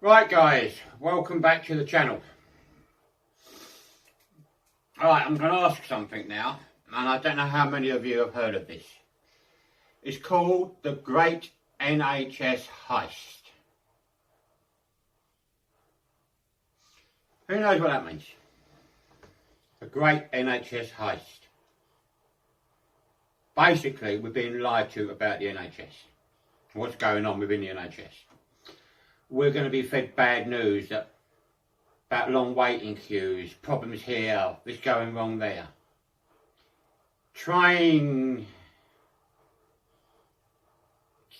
Right guys, welcome back to the channel. Alright, I'm going to ask something now, and I don't know how many of you have heard of this. It's called the Great NHS Heist. Who knows what that means? The Great NHS Heist. Basically, we're being lied to about the NHS. What's going on within the NHS. We're going to be fed bad news about long waiting queues, problems here, this going wrong there. Trying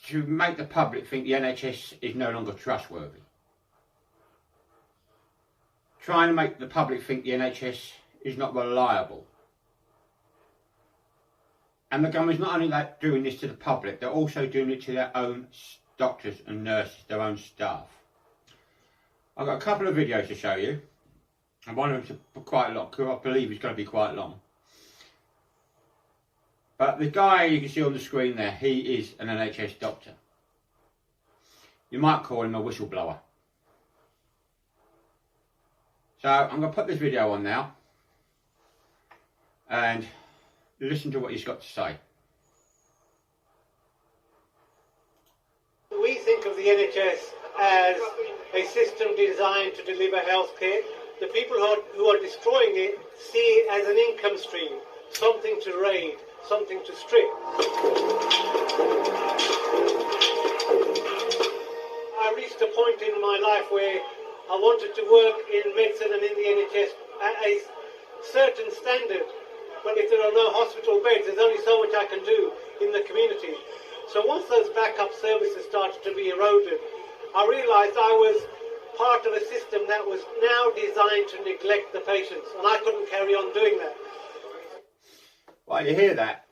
to make the public think the NHS is no longer trustworthy. Trying to make the public think the NHS is not reliable. And the government's not only doing this to the public, they're also doing it to their own doctors and nurses, their own staff. I've got a couple of videos to show you, and one of them's quite long, because I believe it's going to be quite long. But the guy you can see on the screen there, he is an NHS doctor. You might call him a whistleblower. So I'm going to put this video on now, and listen to what he's got to say. We think of the NHS as a system designed to deliver health care. The people who are destroying it see it as an income stream, something to raid, something to strip. I reached a point in my life where I wanted to work in medicine and in the NHS at a certain standard. But if there are no hospital beds, there's only so much I can do in the community. So once those backup services started to be eroded, I realised I was part of a system that was now designed to neglect the patients, and I couldn't carry on doing that. Well, you hear that?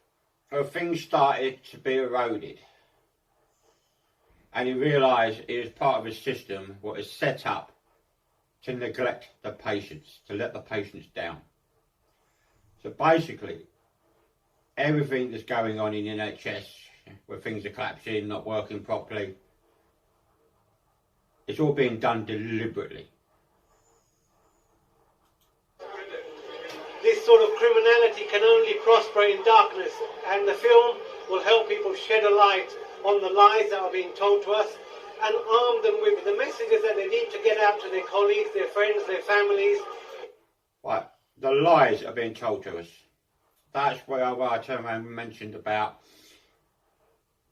Well, things started to be eroded. And you realise it was part of a system what is set up to neglect the patients, to let the patients down. So basically, everything that's going on in the NHS, where things are collapsing, not working properly, it's all being done deliberately. This sort of criminality can only prosper in darkness, and the film will help people shed a light on the lies that are being told to us and arm them with the messages that they need to get out to their colleagues, their friends, their families. Right, the lies are being told to us. That's where I turned around and mentioned about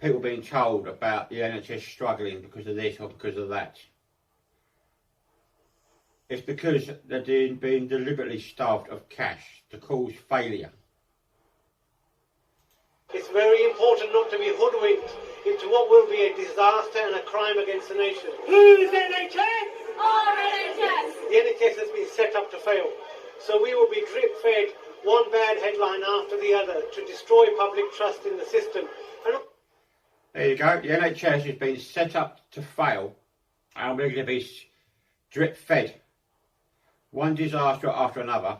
people being told about the NHS struggling because of this or because of that. It's because they're being deliberately starved of cash to cause failure. It's very important not to be hoodwinked into what will be a disaster and a crime against the nation. Who's NHS? Our NHS! The NHS has been set up to fail. So we will be drip-fed one bad headline after the other to destroy public trust in the system. And there you go, the NHS has been set up to fail, and we're going to be drip-fed. One disaster after another.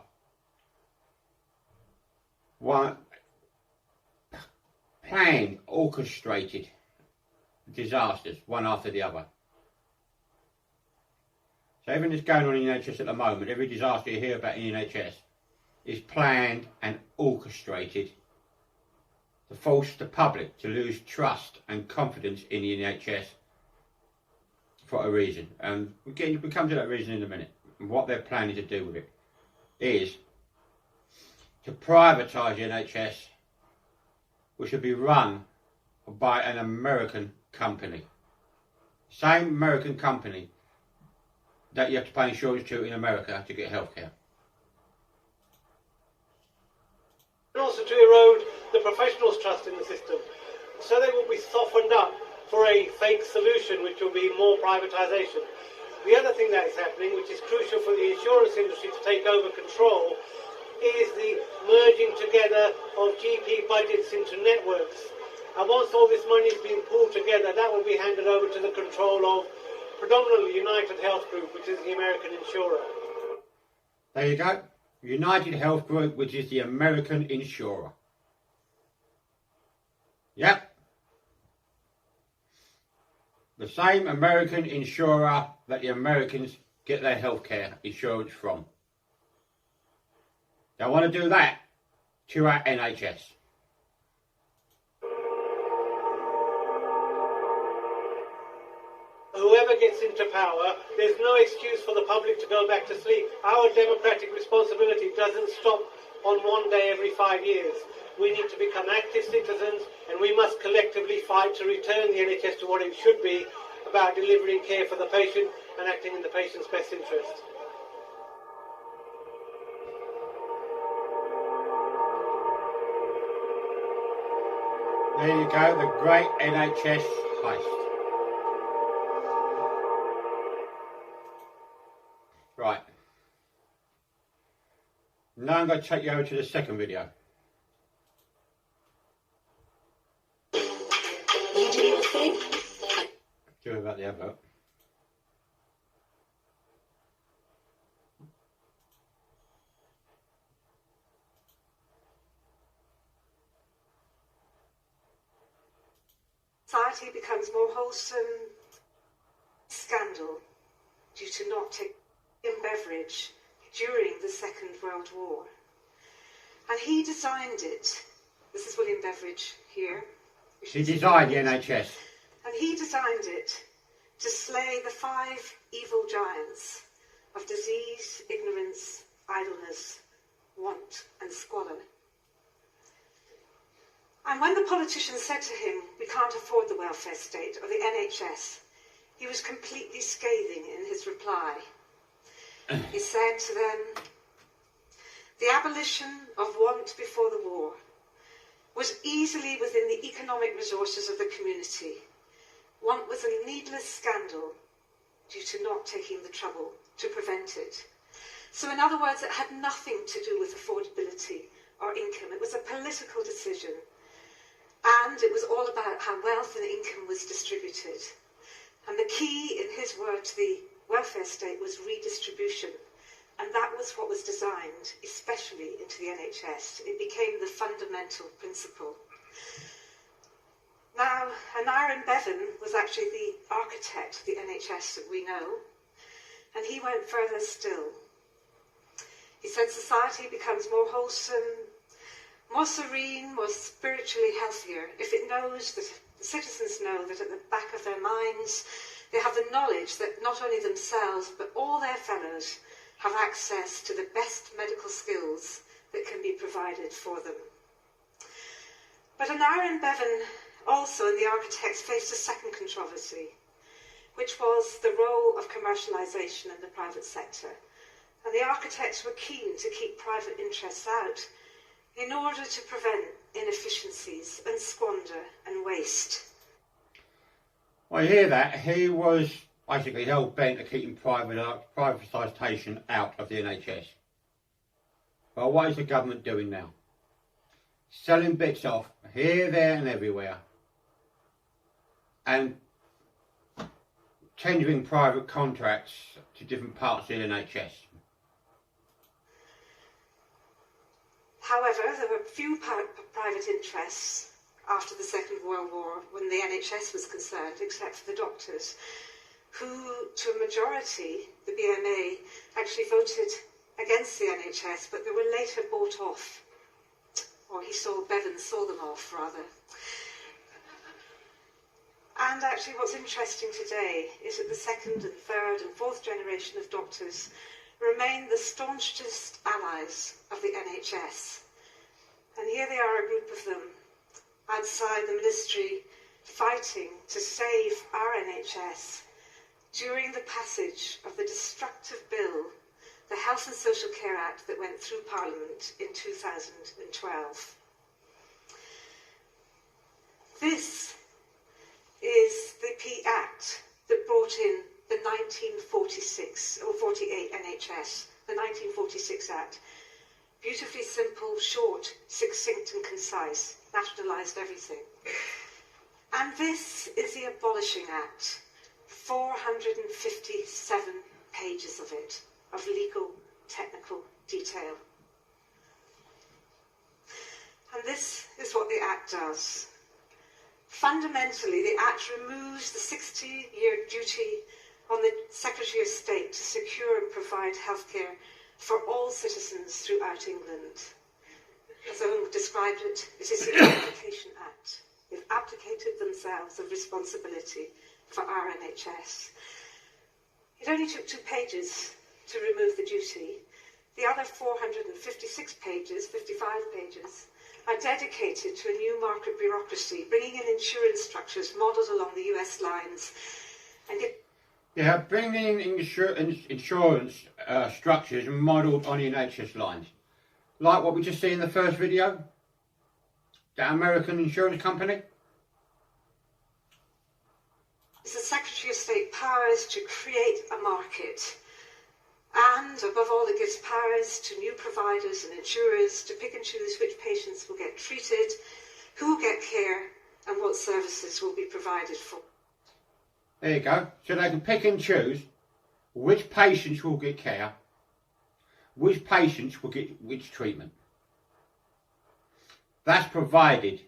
One planned, orchestrated disasters, one after the other. So everything that's going on in the NHS at the moment, every disaster you hear about in the NHS, is planned and orchestrated to force the public to lose trust and confidence in the NHS for a reason. And we come to that reason in a minute. And what they're planning to do with it is to privatise the NHS, which will be run by an American company. Same American company that you have to pay insurance to in America to get healthcare. and also to erode the professionals' trust in the system. So they will be softened up for a fake solution, which will be more privatisation. The other thing that is happening, which is crucial for the insurance industry to take over control, is the merging together of GP budgets into networks. And once all this money is being pulled together, that will be handed over to the control of predominantly United Health Group, which is the American insurer. There you go. United Health Group, which is the American insurer. Yep. The same American insurer that the Americans get their healthcare insurance from. They want to do that to our NHS. Whoever gets into power, there's no excuse for the public to go back to sleep. Our democratic responsibility doesn't stop on one day every 5 years. We need to become active citizens, and we must collectively fight to return the NHS to what it should be, about delivering care for the patient and acting in the patient's best interest. There you go, the great NHS heist. Right. Now I'm going to take you over to the second video. You do your thing. Sorry about the advert. Society becomes more wholesome. Scandal due to not taking beverage during the Second World War. And he designed it. This is William Beveridge here. He designed the NHS. And he designed it to slay the 5 evil giants of disease, ignorance, idleness, want and squalor. And when the politicians said to him, "We can't afford the welfare state or the NHS," he was completely scathing in his reply. He said to them, "The abolition of want before the war was easily within the economic resources of the community. Want was a needless scandal due to not taking the trouble to prevent it." So in other words, it had nothing to do with affordability or income. It was a political decision. And it was all about how wealth and income was distributed. And the key, in his words, to the welfare state was redistribution. And that was what was designed, especially into the NHS. It became the fundamental principle. Now, Aneurin Bevan was actually the architect of the NHS that we know. And he went further still. He said society becomes more wholesome, more serene, more spiritually healthier if it knows that the citizens know that at the back of their minds they have the knowledge that not only themselves but all their fellows have access to the best medical skills that can be provided for them. But Aneurin Bevan also and the architects faced a second controversy, which was the role of commercialisation in the private sector. And the architects were keen to keep private interests out in order to prevent inefficiencies and squander and waste. Well, you hear that? He was basically hell-bent at keeping privatisation out of the NHS. Well, what is the government doing now? Selling bits off here, there and everywhere. And tendering private contracts to different parts of the NHS. However, there were few private interests after the Second World War when the NHS was concerned, except for the doctors, who, to a majority, the BMA, actually voted against the NHS, but they were later bought off. Or Bevan saw them off, rather. And actually what's interesting today is that the second and third and fourth generation of doctors remain the staunchest allies of the NHS. And here they are, a group of them, outside the ministry, fighting to save our NHS during the passage of the destructive bill, the Health and Social Care Act, that went through Parliament in 2012. This is the Act that brought in the 1946 or 48 NHS, the 1946 Act. Beautifully simple, short, succinct and concise, nationalised everything. And this is the Abolishing Act, 457 pages of it, of legal, technical detail. And this is what the Act does. Fundamentally, the Act removes the 60-year duty on the Secretary of State to secure and provide healthcare for all citizens throughout England. As Owen described it, it is the Application Act. They've abdicated themselves of responsibility for our NHS. It only took 2 pages to remove the duty. The other 456 pages, 55 pages, are dedicated to a new market bureaucracy, bringing in insurance structures modelled along the US lines. And bringing in insurance structures modelled on the NHS lines. Like what we just see in the first video, that American insurance company. It's the Secretary of State powers to create a market. And above all, it gives powers to new providers and insurers to pick and choose which patients will get treated, who will get care, and what services will be provided for. There you go. So they can pick and choose which patients will get care, which patients will get which treatment. That's provided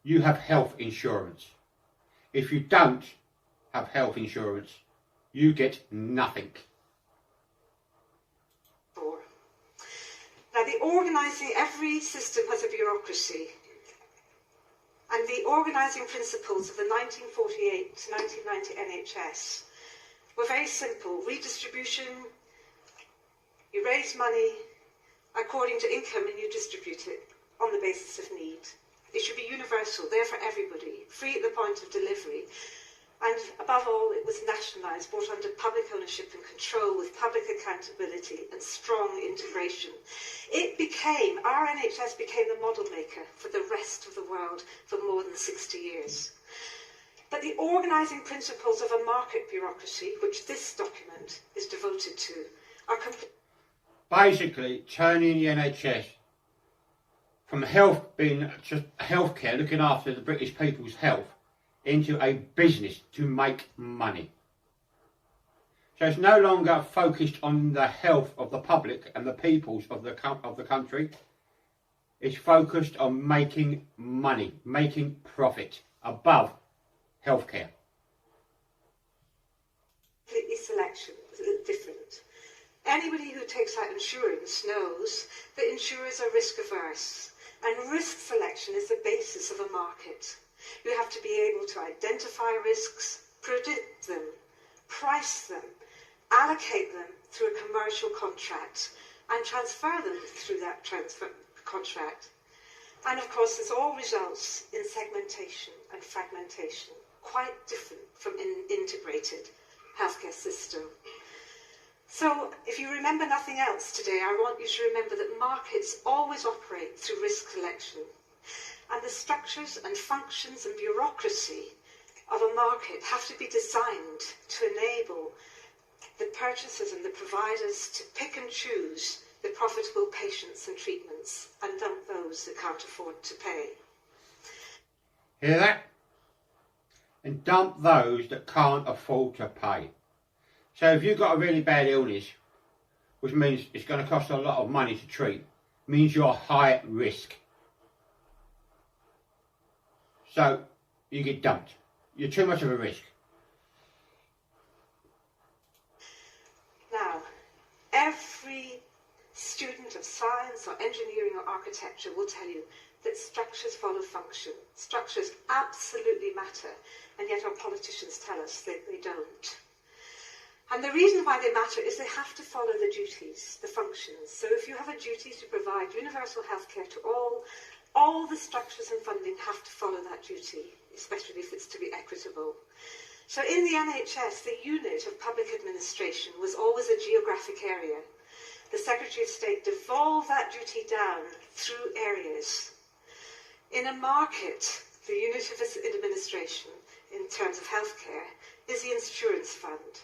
you have health insurance. If you don't have health insurance, you get nothing. Now, every system has a bureaucracy, and the organising principles of the 1948 to 1990 NHS were very simple. Redistribution, you raise money according to income and you distribute it on the basis of need. It should be universal, there for everybody, free at the point of delivery. And above all, it was nationalised, brought under public ownership and control with public accountability and strong integration. Our NHS became the model maker for the rest of the world for more than 60 years. But the organising principles of a market bureaucracy, which this document is devoted to, are basically turning the NHS from being just healthcare, looking after the British people's health, into a business to make money. So it's no longer focused on the health of the public and the peoples of the country. It's focused on making money, making profit above healthcare. Completely selection is a little different. Anybody who takes out insurance knows that insurers are risk averse, and risk selection is the basis of a market. You have to be able to identify risks, predict them, price them, allocate them through a commercial contract, and transfer them through that contract. And of course, this all results in segmentation and fragmentation, quite different from an integrated healthcare system. So, if you remember nothing else today, I want you to remember that markets always operate through risk selection. And the structures and functions and bureaucracy of a market have to be designed to enable the purchasers and the providers to pick and choose the profitable patients and treatments and dump those that can't afford to pay. Hear that? And dump those that can't afford to pay. So if you've got a really bad illness, which means it's going to cost a lot of money to treat, means you're high risk. So you get dumped. You're too much of a risk. Now, every student of science or engineering or architecture will tell you that structures follow function. Structures absolutely matter, and yet our politicians tell us that they don't. And the reason why they matter is they have to follow the duties, the functions. So if you have a duty to provide universal healthcare to all the structures and funding have to follow that duty, especially if it's to be equitable. So in the NHS, the unit of public administration was always a geographic area. The Secretary of State devolved that duty down through areas. In a market, the unit of administration, in terms of healthcare, is the insurance fund.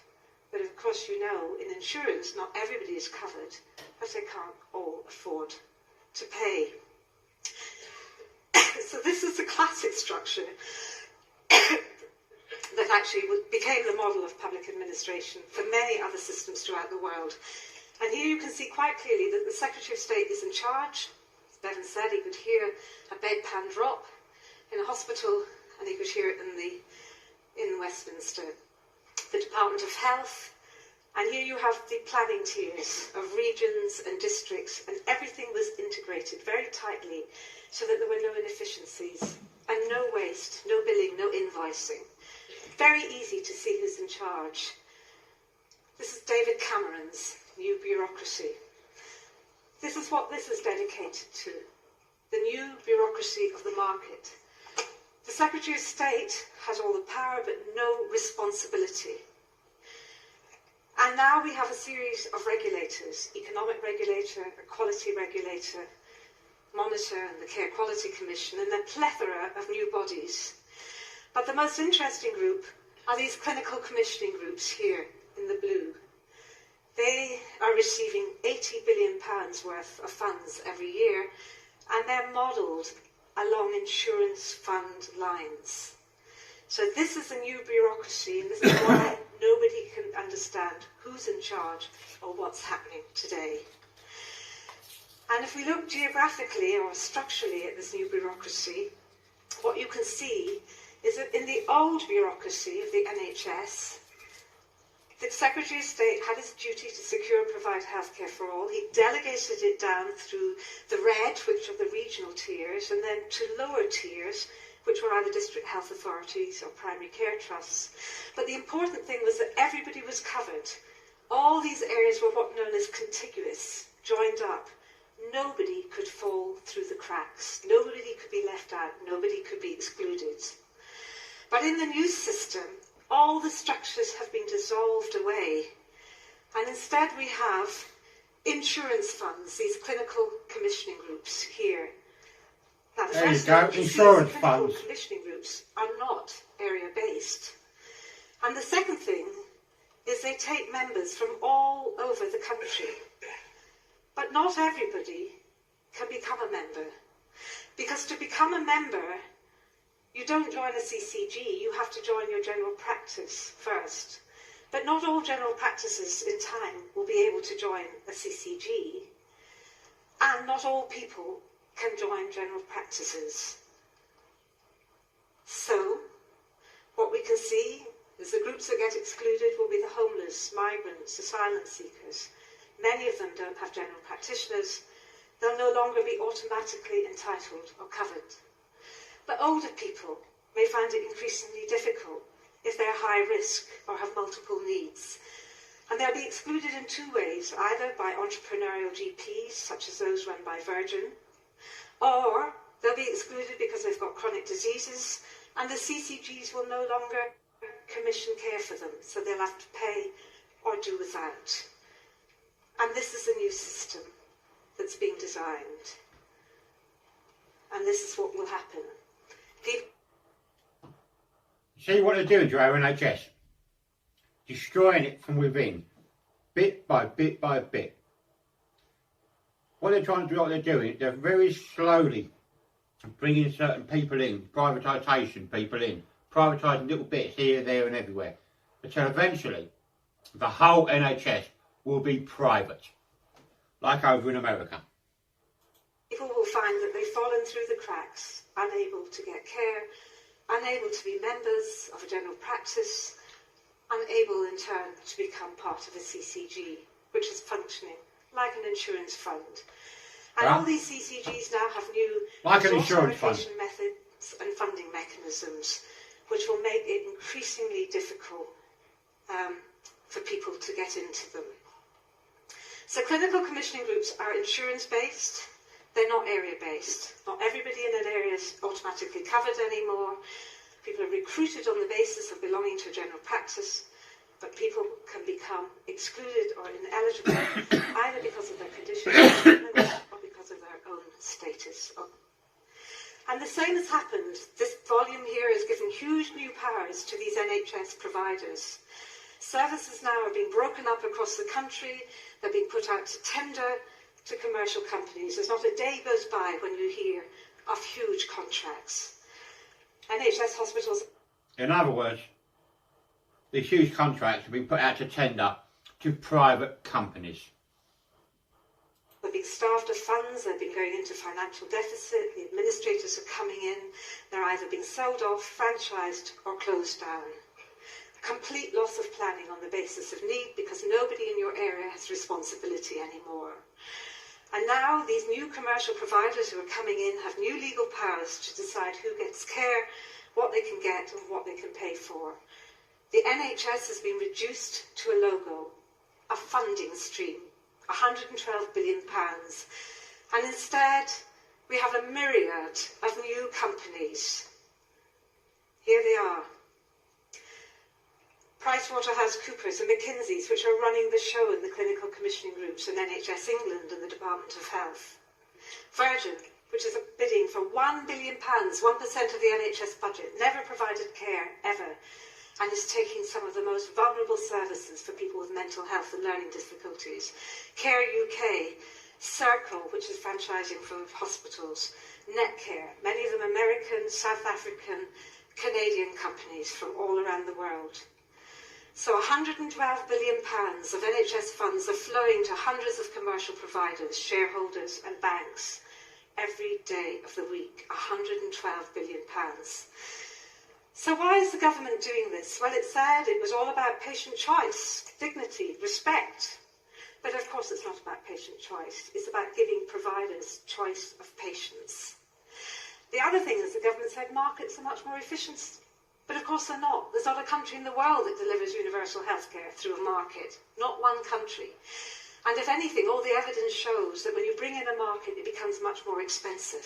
But of course, you know, in insurance, not everybody is covered, but they can't all afford to pay. So this is the classic structure that actually became the model of public administration for many other systems throughout the world. And here you can see quite clearly that the Secretary of State is in charge. As Bevan said, he could hear a bedpan drop. In a hospital, and you could hear it in Westminster. The Department of Health, and here you have the planning tiers of regions and districts, and everything was integrated very tightly so that there were no inefficiencies and no waste, no billing, no invoicing. Very easy to see who's in charge. This is David Cameron's new bureaucracy. This is what this is dedicated to, the new bureaucracy of the market. The Secretary of State has all the power but no responsibility. And now we have a series of regulators, economic regulator, a quality regulator, monitor and the Care Quality Commission, and a plethora of new bodies. But the most interesting group are these clinical commissioning groups here in the blue. They are receiving £80 billion worth of funds every year, and they're modelled along insurance fund lines. So this is a new bureaucracy, and this is why nobody can understand who's in charge or what's happening today. And if we look geographically or structurally at this new bureaucracy, what you can see is that in the old bureaucracy of the NHS, the Secretary of State had his duty to secure and provide healthcare for all. He delegated it down through the red, which are the regional tiers, and then to lower tiers, which were either district health authorities or primary care trusts. But the important thing was that everybody was covered. All these areas were what known as contiguous, joined up. Nobody could fall through the cracks. Nobody could be left out. Nobody could be excluded. But in the new system, all the structures have been dissolved away. And instead we have insurance funds, these clinical commissioning groups here. Now, the first thing insurance clinical funds. commissioning groups are not area-based. And the second thing is they take members from all over the country. But not everybody can become a member. Because to become a member, you don't join a CCG, you have to join your general practice first. But not all general practices in time will be able to join a CCG. And not all people can join general practices. So, what we can see is the groups that get excluded will be the homeless, migrants, asylum seekers. Many of them don't have general practitioners. They'll no longer be automatically entitled or covered. But older people may find it increasingly difficult if they're high risk or have multiple needs. And they'll be excluded in two ways, either by entrepreneurial GPs, such as those run by Virgin, or they'll be excluded because they've got chronic diseases, and the CCGs will no longer commission care for them, so they'll have to pay or do without. And this is a new system that's being designed. And this is what will happen. See what they're doing to our NHS? Destroying it from within, bit by bit by bit. What they're trying to do, what they're doing, they're very slowly bringing certain people in, privatisation people in, privatising little bits here, there and everywhere. Until eventually, the whole NHS will be private, like over in America. People will find that they've fallen through the cracks, unable to get care, unable to be members of a general practice, unable in turn to become part of a CCG, which is functioning like an insurance fund. And all these CCGs now have new resource allocation methods and funding mechanisms, which will make it increasingly difficult for people to get into them. So clinical commissioning groups are insurance-based. They're not area-based. Not everybody in an area is automatically covered anymore. People are recruited on the basis of belonging to a general practice, but people can become excluded or ineligible either because of their condition or because of their own status. And the same has happened. This volume here has given huge new powers to these NHS providers. Services now are being broken up across the country. They're being put out to tender to commercial companies. There's not a day goes by when you hear of huge contracts. NHS hospitals... In other words, these huge contracts have been put out to tender to private companies. They're being starved of funds, they've been going into financial deficit, the administrators are coming in They're either being sold off, franchised, or closed down. A complete loss of planning on the basis of need because nobody in your area has responsibility anymore. And now these new commercial providers who are coming in have new legal powers to decide who gets care, what they can get, and what they can pay for. The NHS has been reduced to a logo, a funding stream, £112 billion. And instead, we have a myriad of new companies. Here they are. PricewaterhouseCoopers and McKinsey's, which are running the show in the clinical commissioning groups in NHS England and the Department of Health. Virgin, which is bidding for £1 billion, 1% of the NHS budget, never provided care, ever, and is taking some of the most vulnerable services for people with mental health and learning difficulties. Care UK, Circle, which is franchising from hospitals, Netcare, many of them American, South African, Canadian companies from all around the world. So £112 billion of NHS funds are flowing to hundreds of commercial providers, shareholders and banks every day of the week, £112 billion. So why is the government doing this? Well, it said it was all about patient choice, dignity, respect. But of course it's not about patient choice. It's about giving providers choice of patients. The other thing is the government said markets are much more efficient. But of course they're not. There's not a country in the world that delivers universal healthcare through a market. Not one country. And if anything, all the evidence shows that when you bring in a market, it becomes much more expensive.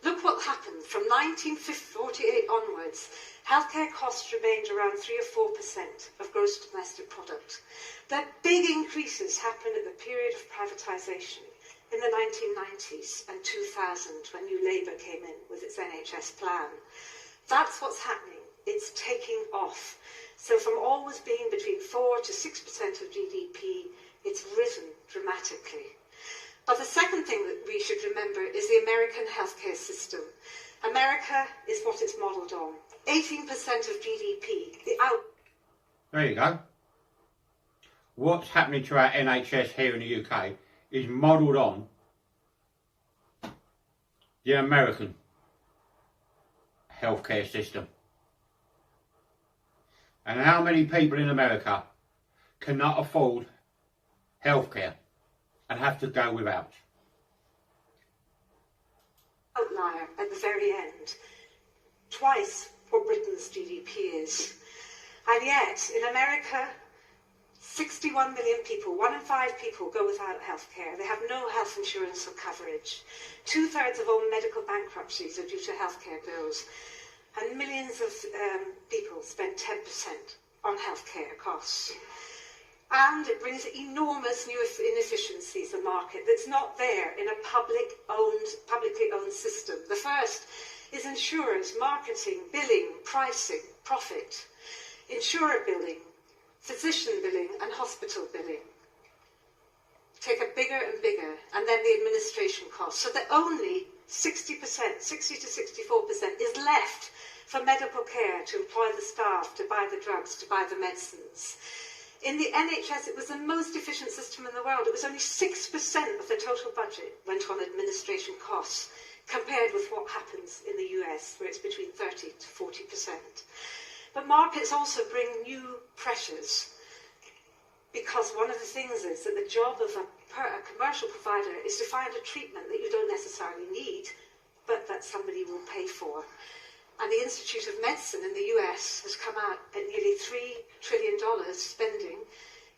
Look what happened from 1948 onwards. Healthcare costs remained around 3 or 4% of gross domestic product. The big increases happened at the period of privatisation in the 1990s and 2000 when New Labour came in with its NHS plan. That's what's happening. It's taking off. So from always being between 4 to 6% of GDP, it's risen dramatically. But the second thing that we should remember is the American healthcare system. America is what it's modelled on. 18% of GDP. There you go. What's happening to our NHS here in the UK is modelled on the American healthcare system. And how many people in America cannot afford healthcare and have to go without? Outlier at the very end. Twice what Britain's GDP is. And yet, in America, 61 million people, 1 in 5 people go without healthcare. They have no health insurance or coverage. 2/3 of all medical bankruptcies are due to healthcare bills. And millions of people spend 10% on healthcare costs. And it brings enormous new inefficiencies in the market that's not there in a publicly owned system. The first is insurers, marketing, billing, pricing, profit, insurer billing, physician billing and hospital billing. Take a bigger and bigger, and then the administration costs. So that only 60%, 60 to 64% is left for medical care, to employ the staff, to buy the drugs, to buy the medicines. In the NHS, it was the most efficient system in the world. It was only 6% of the total budget went on administration costs, compared with what happens in the US, where it's between 30 to 40%. But markets also bring new pressures, because one of the things is that the job of a commercial provider is to find a treatment that you don't necessarily need, but that somebody will pay for. And the Institute of Medicine in the US has come out at nearly $3 trillion spending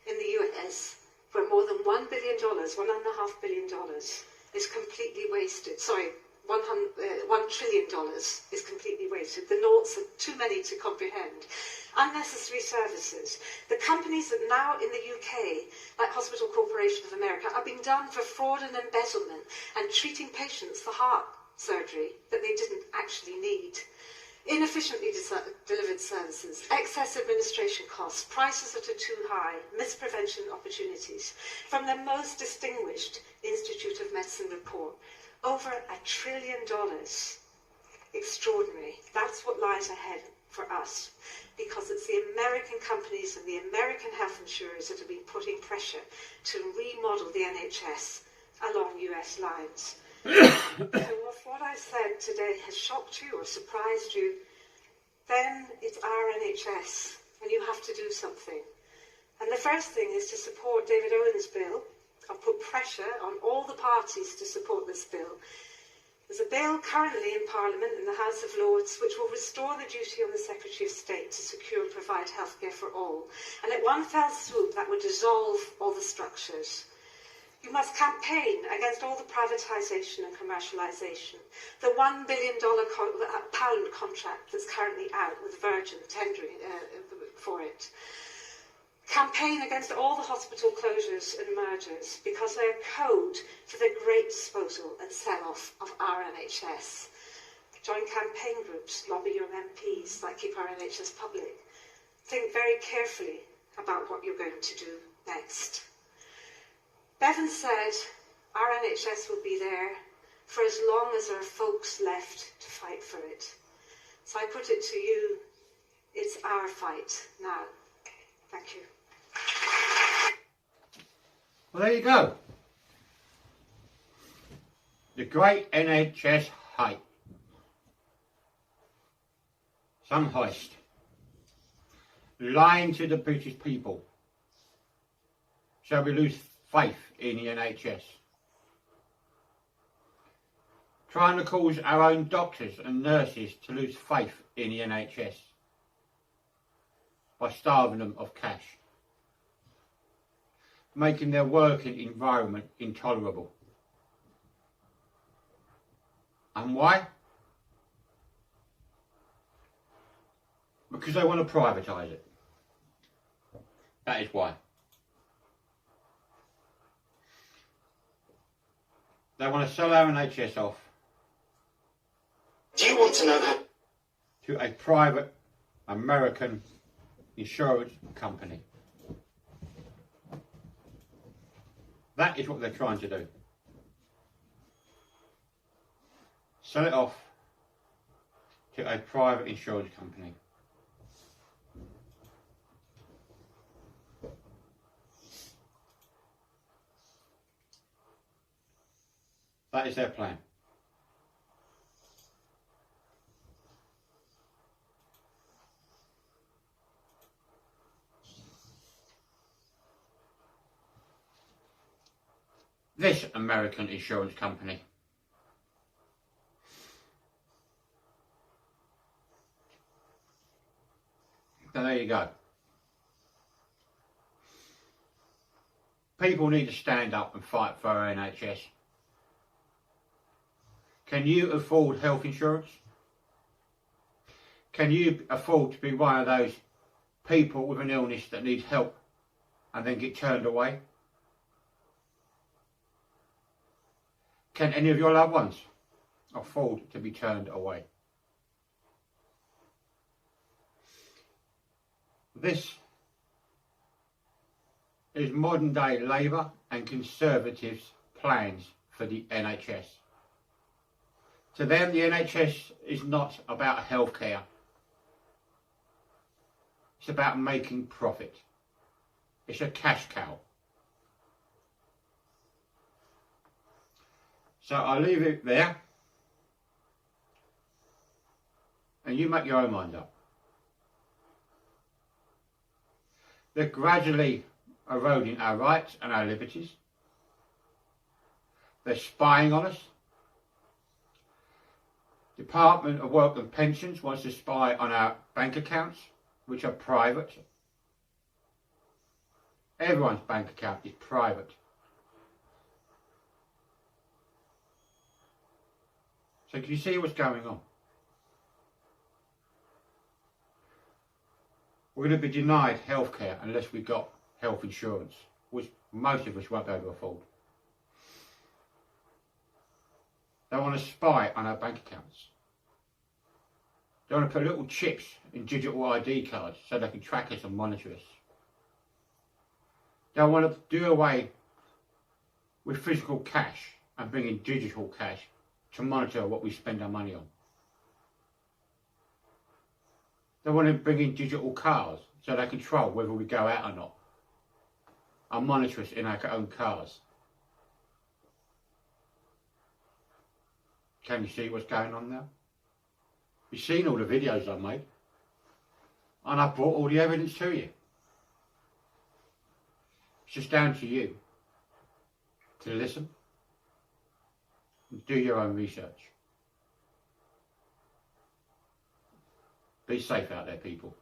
in the US, where more than $1 billion, $1.5 billion is completely wasted. Sorry, $1 trillion is completely wasted. The noughts are too many to comprehend. Unnecessary services. The companies that now in the UK, like Hospital Corporation of America, are being done for fraud and embezzlement and treating patients for heart surgery that they didn't actually need. Inefficiently delivered services, excess administration costs, prices that are too high, misprevention opportunities. From the most distinguished Institute of Medicine report, over $1 trillion. Extraordinary. That's what lies ahead for us, because it's the American companies and the American health insurers that have been putting pressure to remodel the NHS along US lines. So if what I said today has shocked you or surprised you, then it's our NHS and you have to do something. And the first thing is to support David Owen's bill. I've put pressure on all the parties to support this bill. There's a bill currently in Parliament in the House of Lords which will restore the duty on the Secretary of State to secure and provide healthcare for all. And at one fell swoop that would dissolve all the structures. You must campaign against all the privatisation and commercialisation. The $1 billion pound contract that's currently out with Virgin tendering for it. Campaign against all the hospital closures and mergers because they're code for the great disposal and sell-off of our NHS. Join campaign groups, lobby your MPs that keep our NHS public. Think very carefully about what you're going to do next. Bevan said our NHS will be there for as long as there are folks left to fight for it. So I put it to you, it's our fight now. Thank you. Well, there you go. The great NHS hype. Some heist. Lying to the British people. Shall we lose faith in the NHS? Trying to cause our own doctors and nurses to lose faith in the NHS by starving them of cash, making their working environment intolerable. And why? Because they want to privatise it. That is why. They want to sell our NHS off. Do you want to know how? To a private American insurance company. That is what they're trying to do. Sell it off to a private insurance company. That is their plan. This American insurance company so there you go. People need to stand up and fight for our NHS. Can you afford health insurance? Can you afford to be one of those people with an illness that needs help and then get turned away? Can any of your loved ones afford to be turned away? This is modern day Labour and Conservatives' plans for the NHS. To them, the NHS is not about healthcare. It's about making profit. It's a cash cow. So I'll leave it there. And you make your own mind up. They're gradually eroding our rights and our liberties. They're spying on us. Department of Work and Pensions wants to spy on our bank accounts, which are private. Everyone's bank account is private. So can you see what's going on? We're going to be denied healthcare unless we've got health insurance, which most of us won't be able to afford. They want to spy on our bank accounts. They want to put little chips in digital ID cards so they can track us and monitor us. They want to do away with physical cash and bring in digital cash to monitor what we spend our money on. They want to bring in digital cars so they control whether we go out or not and monitor us in our own cars. Can you see what's going on now? You've seen all the videos I've made. And I've brought all the evidence to you. It's just down to you to listen and do your own research. Be safe out there, people.